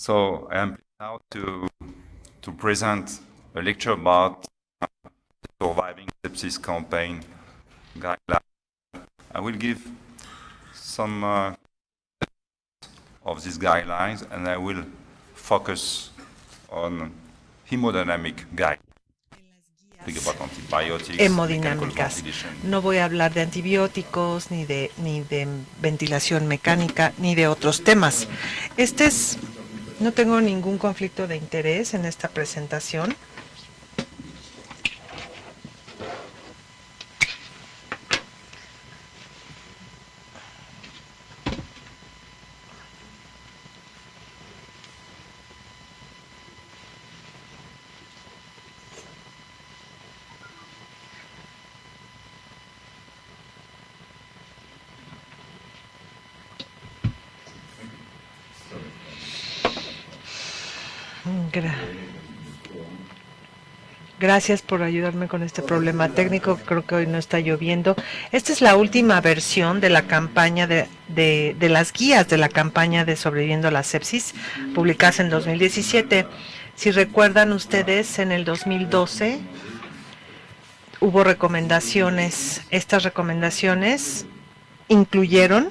So I am now to present a lecture about the Surviving Sepsis Campaign guidelines. I will give some of these guidelines, and I will focus on hemodynamic guidelines. Hemodinámicas. No voy a hablar de antibióticos, ni de ventilación mecánica, ni de otros temas. No tengo ningún conflicto de interés en esta presentación. Gracias por ayudarme con este problema técnico. Creo que hoy no está lloviendo. Esta es la última versión de la campaña de las guías de la campaña de sobreviviendo a la sepsis, publicadas en 2017. Si recuerdan ustedes, en el 2012 hubo recomendaciones. Estas recomendaciones incluyeron,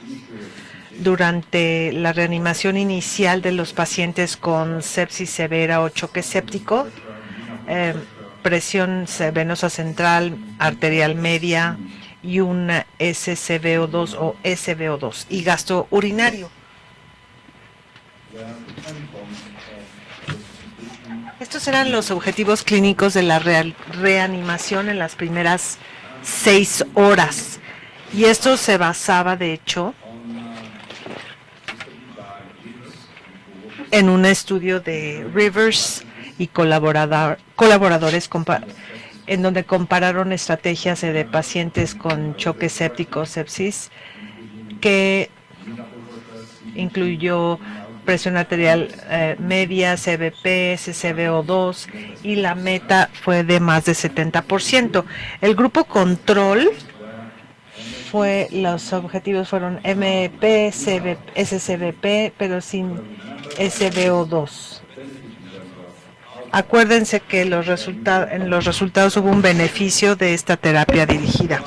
durante la reanimación inicial de los pacientes con sepsis severa o choque séptico, presión venosa central, arterial media y un SCVO2 o SVO2 y gasto urinario. Estos eran los objetivos clínicos de la reanimación en las primeras 6 horas. Y esto se basaba, de hecho, en un estudio de Rivers y colaboradores en donde compararon estrategias de pacientes con choque séptico, sepsis, que incluyó presión arterial media, CVP, SCVO2, y la meta fue de más de 70%. El grupo control los objetivos fueron MEP, SCVP, pero sin SVO2. Acuérdense que en los resultados hubo un beneficio de esta terapia dirigida.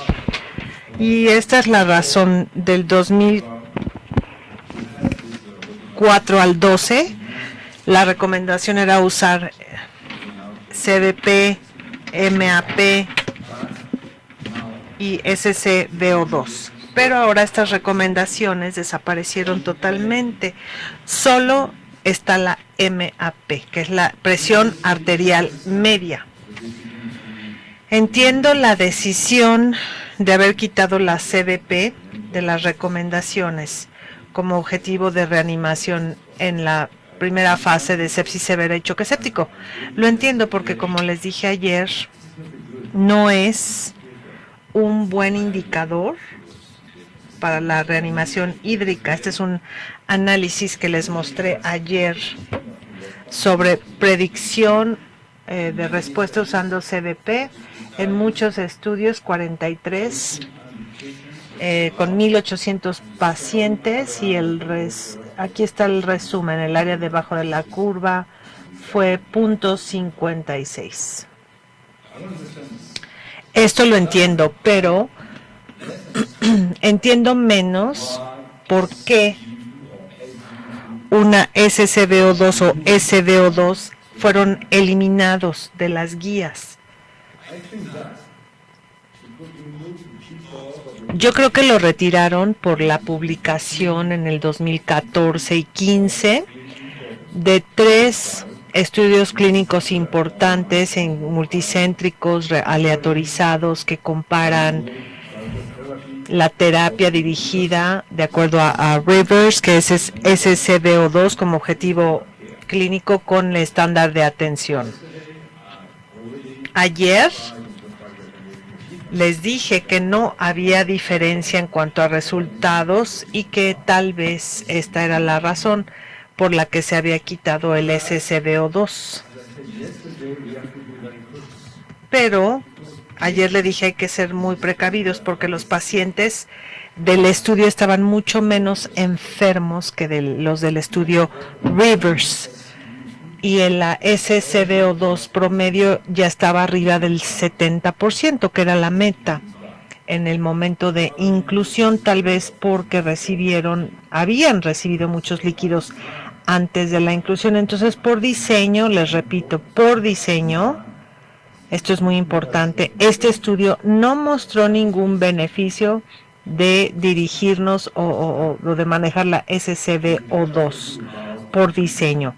Y esta es la razón del 2004 al 12. La recomendación era usar CVP, MAP y SCVO2. Pero ahora estas recomendaciones desaparecieron totalmente. Solo está la MAP, que es la presión arterial media. Entiendo la decisión de haber quitado la CVP de las recomendaciones como objetivo de reanimación en la primera fase de sepsis severa y choque séptico. Lo entiendo porque, como les dije ayer, no es un buen indicador para la reanimación hídrica. Este es un análisis que les mostré ayer sobre predicción de respuesta usando CVP en muchos estudios, 43, con 1,800 pacientes, y aquí está el resumen. El área debajo de la curva fue 0.56. Esto lo entiendo, pero entiendo menos por qué una SCVO2 o SVO2 fueron eliminados de las guías. Yo creo que lo retiraron por la publicación en el 2014 y 15 de 3 estudios clínicos importantes en multicéntricos aleatorizados que comparan la terapia dirigida de acuerdo a Rivers, que es SCVO2 como objetivo clínico, con el estándar de atención. Ayer les dije que no había diferencia en cuanto a resultados y que tal vez esta era la razón por la que se había quitado el SCVO2. Pero ayer le dije hay que ser muy precavidos porque los pacientes del estudio estaban mucho menos enfermos que los del estudio Rivers. Y en la SCBO2 promedio ya estaba arriba del 70%, que era la meta en el momento de inclusión, tal vez porque habían recibido muchos líquidos antes de la inclusión. Entonces, por diseño, les repito, por diseño, esto es muy importante, este estudio no mostró ningún beneficio de dirigirnos o de manejar la SCBO2 por diseño.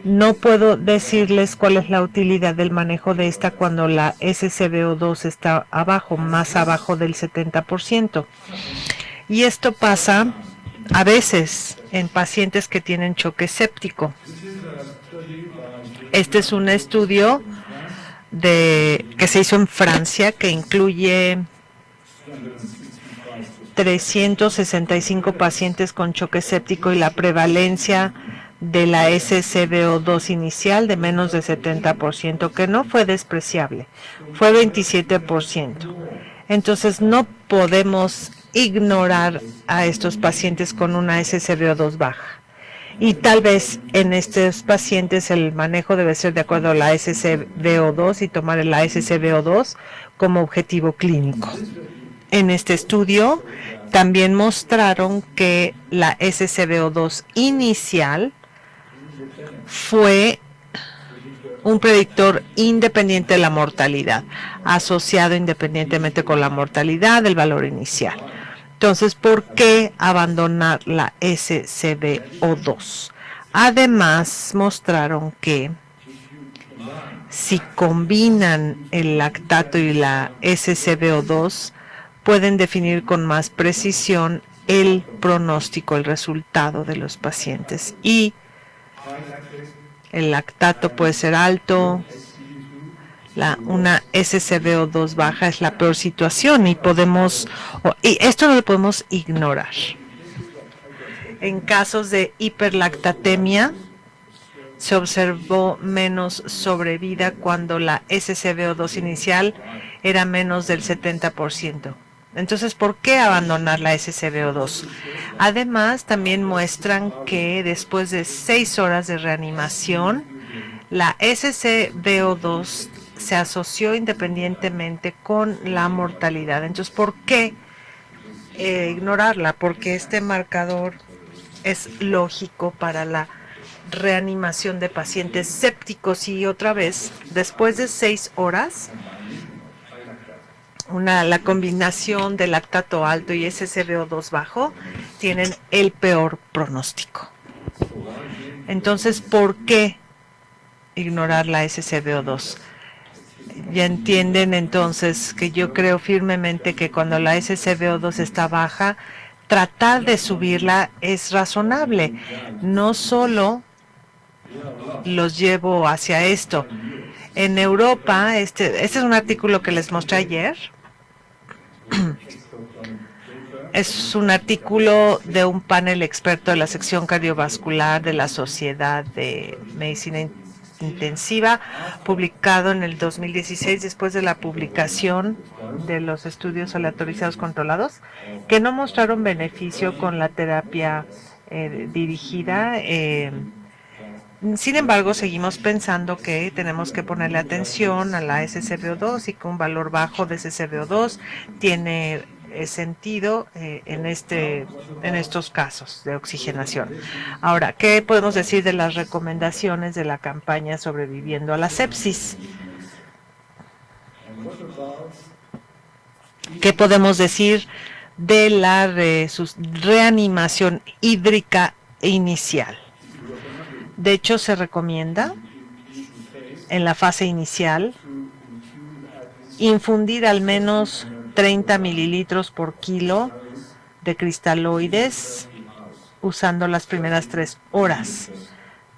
No puedo decirles cuál es la utilidad del manejo de esta cuando la SCBO2 está abajo, más abajo del 70%. Y esto pasa a veces en pacientes que tienen choque séptico. Este es un estudio que se hizo en Francia, que incluye 365 pacientes con choque séptico y la prevalencia de la SCBO2 inicial de menos de 70%, que no fue despreciable, fue 27%. Entonces no podemos ignorar a estos pacientes con una SCBO2 baja. Y tal vez en estos pacientes el manejo debe ser de acuerdo a la SCBO2 y tomar la SCBO2 como objetivo clínico. En este estudio también mostraron que la SCBO2 inicial fue un predictor independiente de la mortalidad, asociado independientemente con la mortalidad del valor inicial. Entonces, ¿por qué abandonar la SCBO2? Además, mostraron que si combinan el lactato y la SCBO2, pueden definir con más precisión el pronóstico, el resultado de los pacientes. Y el lactato puede ser alto, una SCBO2 baja es la peor situación y esto no lo podemos ignorar. En casos de hiperlactatemia se observó menos sobrevida cuando la SCBO2 inicial era menos del 70%. Entonces, ¿por qué abandonar la SCBO2? Además, también muestran que después de 6 horas de reanimación, la SCBO2 se asoció independientemente con la mortalidad. Entonces, ¿por qué ignorarla? Porque este marcador es lógico para la reanimación de pacientes sépticos y otra vez, después de 6 horas, la combinación de lactato alto y SCBO2 bajo tienen el peor pronóstico. Entonces, ¿por qué ignorar la SCBO2? Ya entienden entonces que yo creo firmemente que cuando la SCBO2 está baja, tratar de subirla es razonable. No solo los llevo hacia esto. En Europa, este es un artículo que les mostré ayer. Es un artículo de un panel experto de la sección cardiovascular de la Sociedad de Medicina Intensiva, publicado en el 2016 después de la publicación de los estudios aleatorizados controlados, que no mostraron beneficio con la terapia dirigida. Sin embargo, seguimos pensando que tenemos que ponerle atención a la SCBO2 y que un valor bajo de SCBO2 tiene sentido en estos casos de oxigenación. Ahora, ¿qué podemos decir de las recomendaciones de la campaña Sobreviviendo a la Sepsis? ¿Qué podemos decir de la reanimación hídrica inicial? De hecho, se recomienda en la fase inicial infundir al menos 30 mililitros por kilo de cristaloides usando las primeras 3 horas.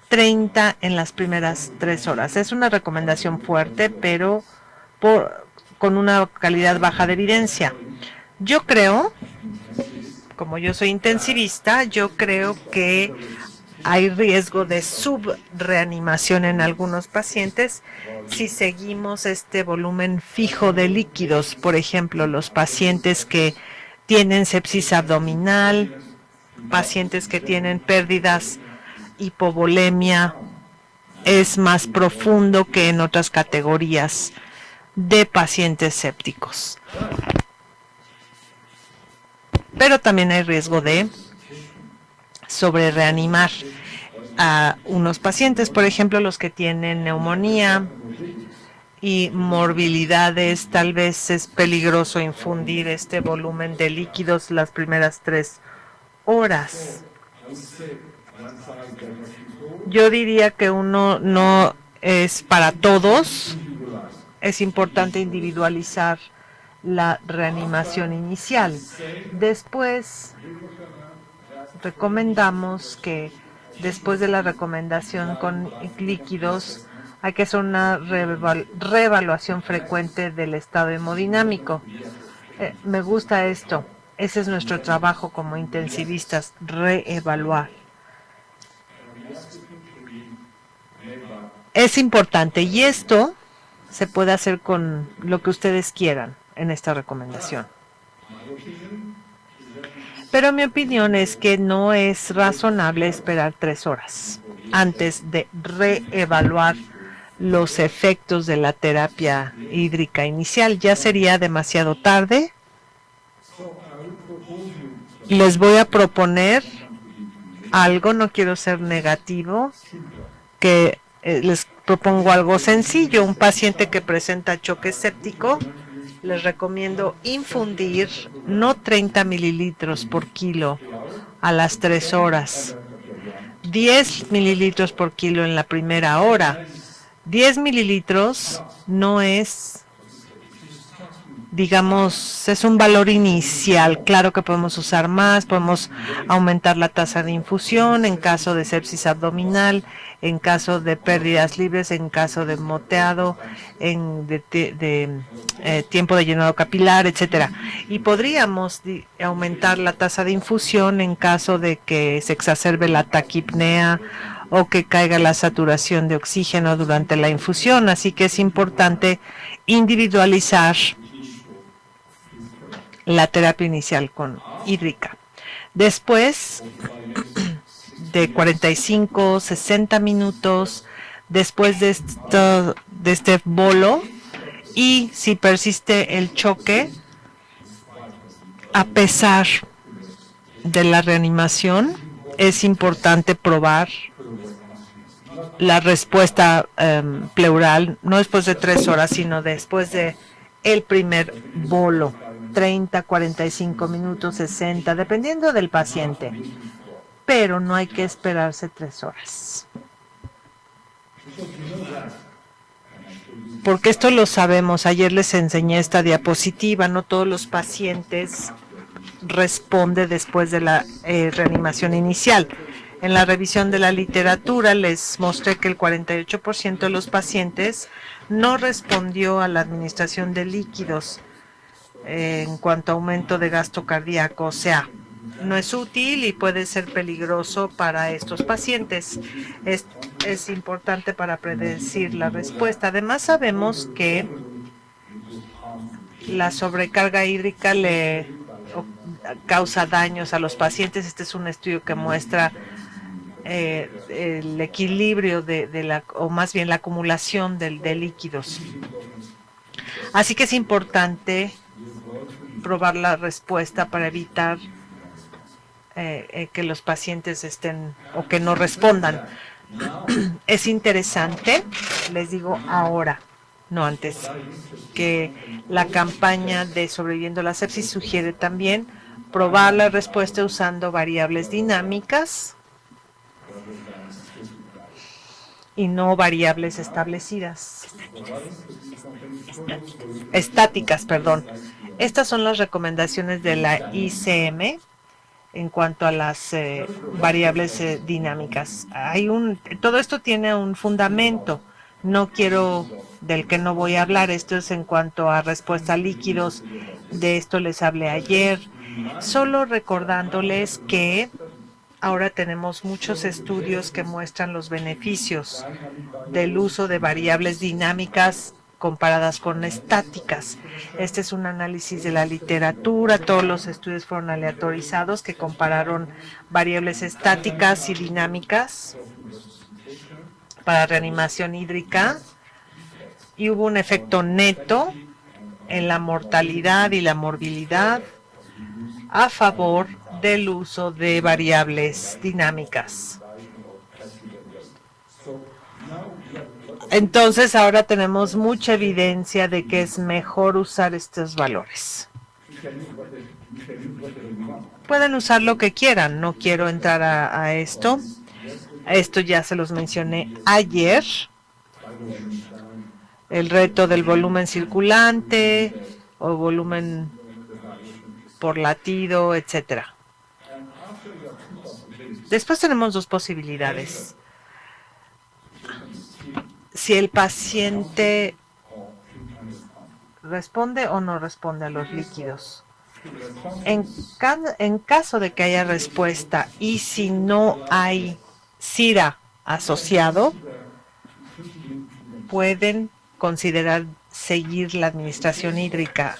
30 en las primeras 3 horas. Es una recomendación fuerte, pero con una calidad baja de evidencia. Yo creo, como yo soy intensivista, yo creo que hay riesgo de subreanimación en algunos pacientes si seguimos este volumen fijo de líquidos. Por ejemplo, los pacientes que tienen sepsis abdominal, pacientes que tienen pérdidas, hipovolemia, es más profundo que en otras categorías de pacientes sépticos. Pero también hay riesgo de sobrereanimar a unos pacientes, por ejemplo, los que tienen neumonía y morbilidades. Tal vez es peligroso infundir este volumen de líquidos las primeras 3 horas. Yo diría que uno no es para todos. Es importante individualizar la reanimación inicial. Después recomendamos que después de la recomendación con líquidos hay que hacer una reevaluación frecuente del estado hemodinámico. Me gusta esto. Ese es nuestro trabajo como intensivistas, reevaluar. Es importante y esto se puede hacer con lo que ustedes quieran en esta recomendación. Pero mi opinión es que no es razonable esperar 3 horas antes de reevaluar los efectos de la terapia hídrica inicial. Ya sería demasiado tarde. Les voy a proponer algo, no quiero ser negativo, que les propongo algo sencillo. Un paciente que presenta choque séptico, les recomiendo infundir no 30 mililitros por kilo a las 3 horas, 10 mililitros por kilo en la primera hora. 10 mililitros no es, digamos, es un valor inicial. Claro que podemos usar más, podemos aumentar la tasa de infusión en caso de sepsis abdominal, en caso de pérdidas libres, en caso de moteado, tiempo de llenado capilar, etcétera. Y podríamos aumentar la tasa de infusión en caso de que se exacerbe la taquipnea o que caiga la saturación de oxígeno durante la infusión. Así que es importante individualizar la terapia inicial con hídrica. Después de 45, 60 minutos, después de este bolo, y si persiste el choque, a pesar de la reanimación, es importante probar la respuesta pleural, no después de 3 horas, sino después de el primer bolo. 30, 45 minutos, 60, dependiendo del paciente. Pero no hay que esperarse 3 horas. Porque esto lo sabemos. Ayer les enseñé esta diapositiva. No todos los pacientes responden después de la reanimación inicial. En la revisión de la literatura les mostré que el 48% de los pacientes no respondió a la administración de líquidos en cuanto a aumento de gasto cardíaco, o sea, no es útil y puede ser peligroso para estos pacientes. Es importante para predecir la respuesta. Además, sabemos que la sobrecarga hídrica le causa daños a los pacientes. Este es un estudio que muestra el equilibrio o más bien la acumulación de líquidos. Así que es importante probar la respuesta para evitar que los pacientes estén o que no respondan. Es interesante, les digo ahora, no antes, que la campaña de Sobreviviendo a la Sepsis sugiere también probar la respuesta usando variables dinámicas y no variables establecidas. Estáticas, perdón. Estas son las recomendaciones de la ICM en cuanto a las variables dinámicas. Todo esto tiene un fundamento. Del que no voy a hablar. Esto es en cuanto a respuesta a líquidos. De esto les hablé ayer. Solo recordándoles que Ahora tenemos muchos estudios que muestran los beneficios del uso de variables dinámicas comparadas con estáticas. Este es un análisis de la literatura. Todos los estudios fueron aleatorizados que compararon variables estáticas y dinámicas para reanimación hídrica, y hubo un efecto neto en la mortalidad y la morbilidad a favor del uso de variables dinámicas. Entonces ahora tenemos mucha evidencia de que es mejor usar estos valores. Pueden usar lo que quieran, no quiero entrar a esto. Esto ya se los mencioné ayer. El reto del volumen circulante o volumen por latido, etcétera. Después tenemos dos posibilidades. Si el paciente responde o no responde a los líquidos. En caso de que haya respuesta y si no hay SIRA asociado, pueden considerar seguir la administración hídrica.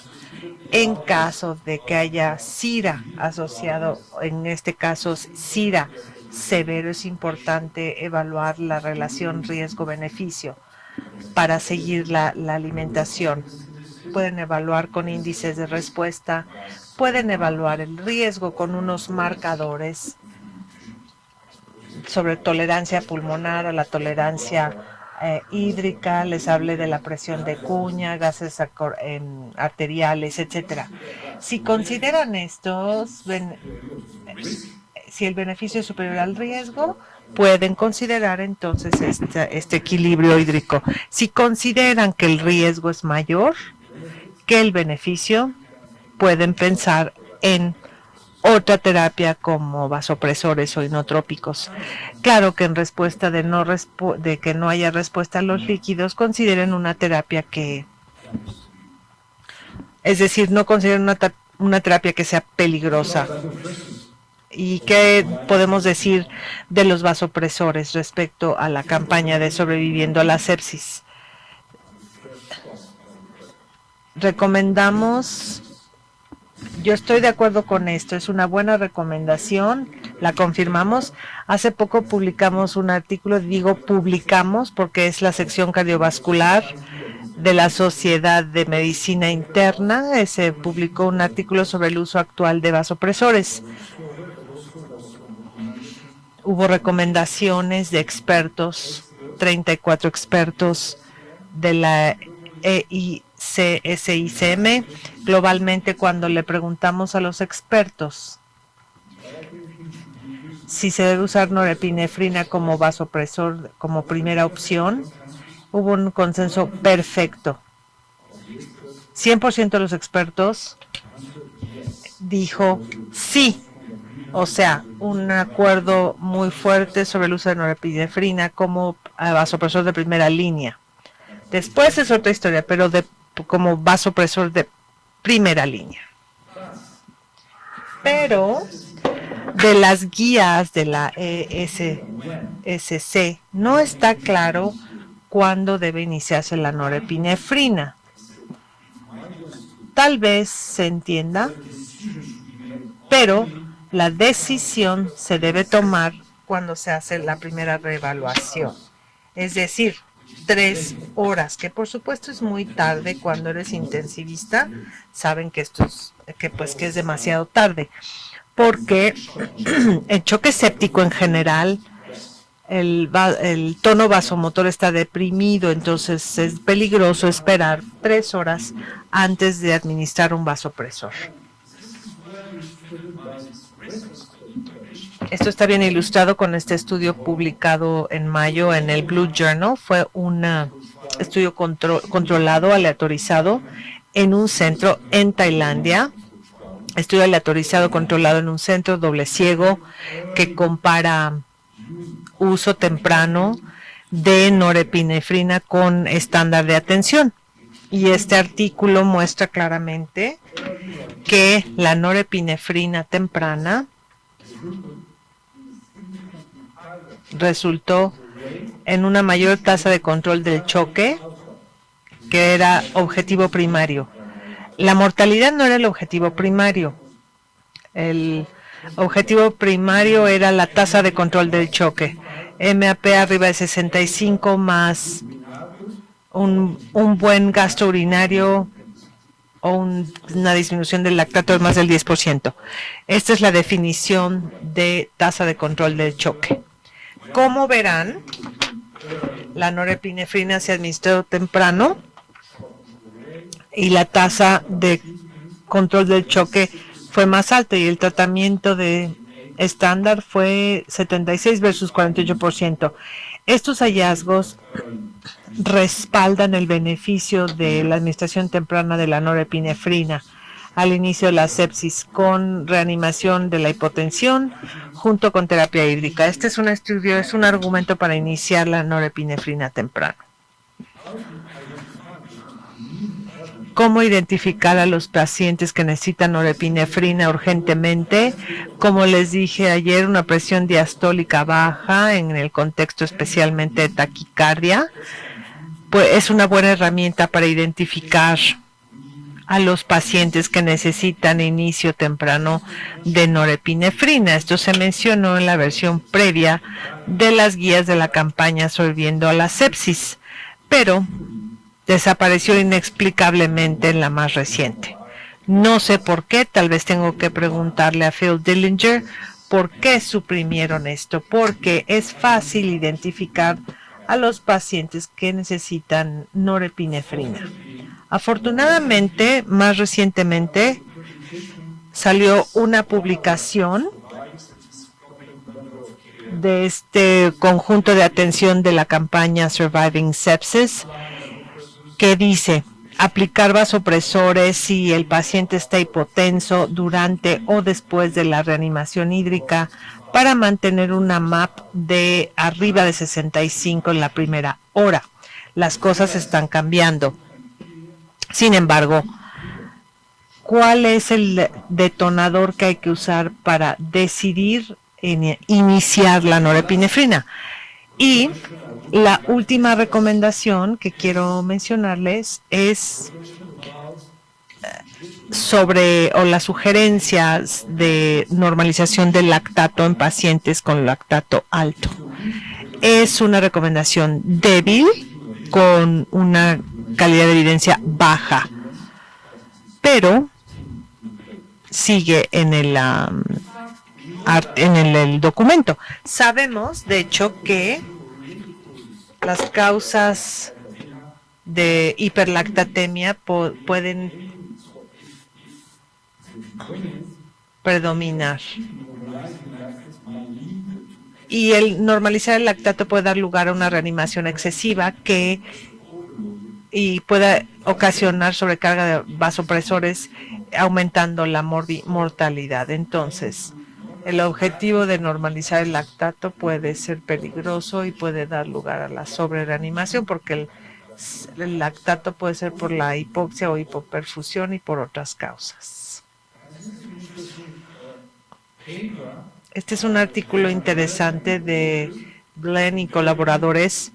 En caso de que haya SIRA asociado, en este caso SIRA severo, es importante evaluar la relación riesgo-beneficio para seguir la alimentación. Pueden evaluar con índices de respuesta, pueden evaluar el riesgo con unos marcadores sobre tolerancia pulmonar o la tolerancia hídrica. Les hablé de la presión de cuña, gases arteriales, etcétera. Si consideran estos, si el beneficio es superior al riesgo, pueden considerar entonces este equilibrio hídrico. Si consideran que el riesgo es mayor que el beneficio, pueden pensar en otra terapia como vasopresores o inotrópicos. Claro que en respuesta de que no haya respuesta a los líquidos, consideren una terapia es decir, no consideren una terapia que sea peligrosa. ¿Y qué podemos decir de los vasopresores respecto a la campaña de sobreviviendo a la sepsis? Recomendamos, yo estoy de acuerdo con esto, es una buena recomendación, la confirmamos. Hace poco publicamos un artículo, digo publicamos porque es la sección cardiovascular de la Sociedad de Medicina Interna. Se publicó un artículo sobre el uso actual de vasopresores. Hubo recomendaciones de expertos, 34 expertos de la EICSICM. Globalmente, cuando le preguntamos a los expertos si se debe usar norepinefrina como vasopresor, como primera opción, hubo un consenso perfecto. 100% de los expertos dijo sí. O sea, un acuerdo muy fuerte sobre el uso de norepinefrina como vasopresor de primera línea. Después es otra historia, pero como vasopresor de primera línea. Pero de las guías de la ESC no está claro cuándo debe iniciarse la norepinefrina. Tal vez se entienda, pero la decisión se debe tomar cuando se hace la primera reevaluación. Es decir, 3 horas, que por supuesto es muy tarde cuando eres intensivista. Saben que esto es demasiado tarde, porque el choque séptico en general, el tono vasomotor está deprimido, entonces es peligroso esperar 3 horas antes de administrar un vasopresor. Esto está bien ilustrado con este estudio publicado en mayo en el Blue Journal. Fue un estudio controlado, aleatorizado, en un centro en Tailandia. Estudio aleatorizado, controlado en un centro doble ciego, que compara uso temprano de norepinefrina con estándar de atención. Y este artículo muestra claramente que la norepinefrina temprana resultó en una mayor tasa de control del choque, que era objetivo primario. La mortalidad no era el objetivo primario. El objetivo primario era la tasa de control del choque. MAP arriba de 65 más un buen gasto urinario o una disminución del lactato de más del 10%. Esta es la definición de tasa de control del choque. Como verán, la norepinefrina se administró temprano y la tasa de control del choque fue más alta y el tratamiento de estándar fue 76 versus 48%. Estos hallazgos respaldan el beneficio de la administración temprana de la norepinefrina al inicio de la sepsis con reanimación de la hipotensión junto con terapia hídrica. Este es un estudio, es un argumento para iniciar la norepinefrina temprano. ¿Cómo identificar a los pacientes que necesitan norepinefrina urgentemente? Como les dije ayer, una presión diastólica baja en el contexto especialmente de taquicardia, pues es una buena herramienta para identificar a los pacientes que necesitan inicio temprano de norepinefrina. Esto se mencionó en la versión previa de las guías de la campaña Sobreviviendo a la sepsis, pero desapareció inexplicablemente en la más reciente. No sé por qué, tal vez tengo que preguntarle a Phil Dillinger por qué suprimieron esto, porque es fácil identificar a los pacientes que necesitan norepinefrina. Afortunadamente, más recientemente, salió una publicación de este conjunto de atención de la campaña Surviving Sepsis, que dice aplicar vasopresores si el paciente está hipotenso durante o después de la reanimación hídrica para mantener una MAP de arriba de 65 en la primera hora. Las cosas están cambiando. Sin embargo, ¿cuál es el detonador que hay que usar para decidir iniciar la norepinefrina? Y la última recomendación que quiero mencionarles es las sugerencias de normalización del lactato en pacientes con lactato alto. Es una recomendación débil con una calidad de evidencia baja, pero sigue en el documento. Sabemos, de hecho, que las causas de hiperlactatemia pueden predominar. Y el normalizar el lactato puede dar lugar a una reanimación excesiva y puede ocasionar sobrecarga de vasopresores, aumentando la mortalidad. Entonces, el objetivo de normalizar el lactato puede ser peligroso y puede dar lugar a la sobrereanimación, porque el lactato puede ser por la hipoxia o hipoperfusión y por otras causas. Este es un artículo interesante de Glenn y colaboradores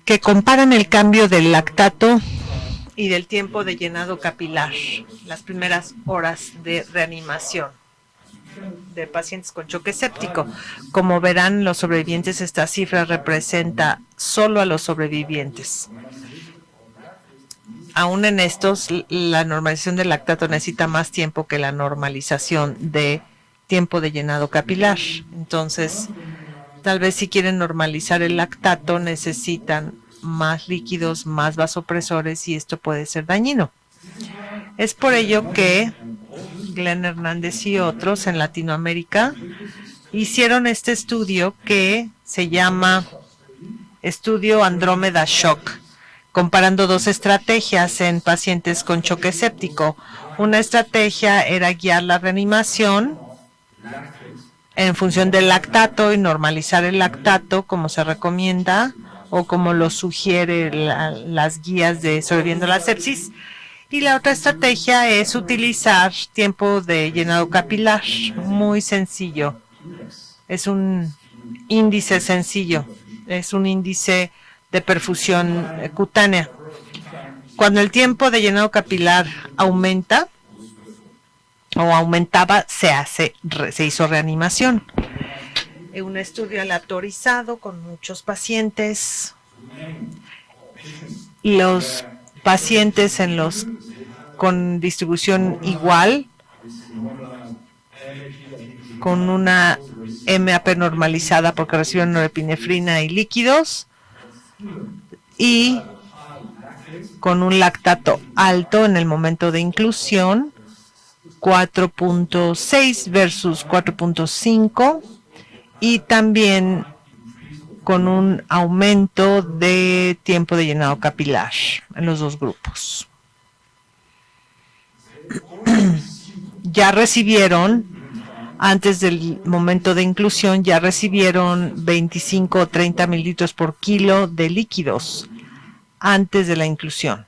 que comparan el cambio del lactato y del tiempo de llenado capilar, las primeras horas de reanimación de pacientes con choque séptico. Como verán, los sobrevivientes, esta cifra representa solo a los sobrevivientes. Aún en estos, la normalización del lactato necesita más tiempo que la normalización de tiempo de llenado capilar. Entonces, tal vez si quieren normalizar el lactato, necesitan más líquidos, más vasopresores, y esto puede ser dañino. Es por ello que Glenn Hernández y otros en Latinoamérica hicieron este estudio que se llama Estudio Andrómeda Shock, comparando dos estrategias en pacientes con choque séptico. Una estrategia era guiar la reanimación en función del lactato y normalizar el lactato como se recomienda o como lo sugiere las guías de Sobreviviendo a la Sepsis. Y la otra estrategia es utilizar tiempo de llenado capilar, muy sencillo. Es un índice sencillo, es un índice de perfusión cutánea. Cuando el tiempo de llenado capilar aumenta o aumentaba, se hizo reanimación. Un estudio aleatorizado con muchos pacientes. Los pacientes con distribución igual, con una MAP normalizada porque reciben norepinefrina y líquidos, y con un lactato alto en el momento de inclusión, 4.6 versus 4.5, y también con un aumento de tiempo de llenado capilar en los dos grupos. Ya recibieron, antes del momento de inclusión, ya recibieron 25 o 30 mililitros por kilo de líquidos antes de la inclusión.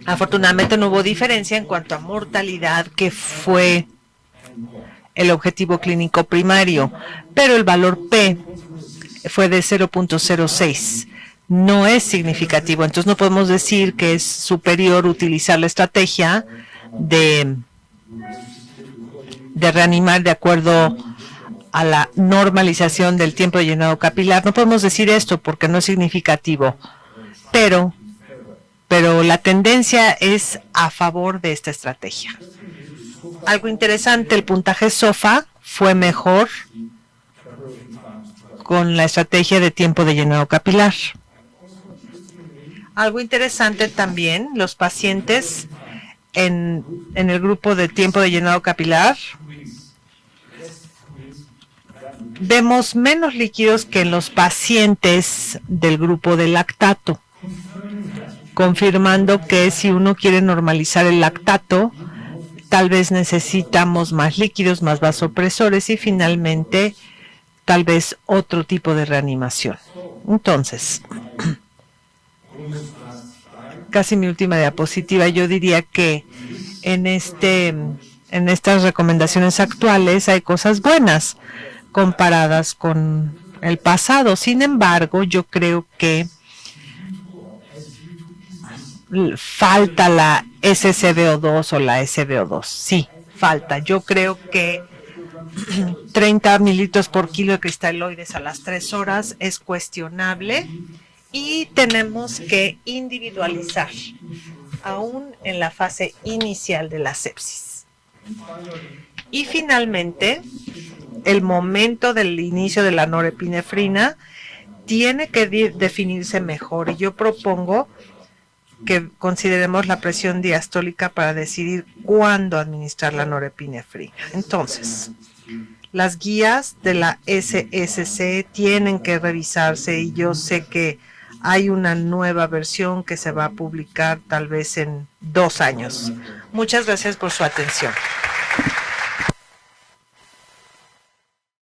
Afortunadamente no hubo diferencia en cuanto a mortalidad, que fue el objetivo clínico primario, pero el valor P fue de 0.06. No es significativo, entonces no podemos decir que es superior utilizar la estrategia de reanimar de acuerdo a la normalización del tiempo de llenado capilar. No podemos decir esto porque no es significativo, pero la tendencia es a favor de esta estrategia. Algo interesante, el puntaje SOFA fue mejor con la estrategia de tiempo de llenado capilar. Algo interesante también, los pacientes en el grupo de tiempo de llenado capilar, vemos menos líquidos que en los pacientes del grupo de lactato, confirmando que si uno quiere normalizar el lactato, tal vez necesitamos más líquidos, más vasopresores y finalmente tal vez otro tipo de reanimación. Entonces, casi mi última diapositiva, yo diría que en estas recomendaciones actuales hay cosas buenas comparadas con el pasado. Sin embargo, yo creo que falta la SCBO2 o la SBO2. Sí, falta. Yo creo que 30 mililitros por kilo de cristaloides a las 3 horas es cuestionable y tenemos que individualizar, aún en la fase inicial de la sepsis. Y finalmente, el momento del inicio de la norepinefrina tiene que definirse mejor. Y yo propongo que consideremos la presión diastólica para decidir cuándo administrar la norepinefrina. Entonces, las guías de la SSC tienen que revisarse y yo sé que hay una nueva versión que se va a publicar tal vez en 2 años. Muchas gracias por su atención.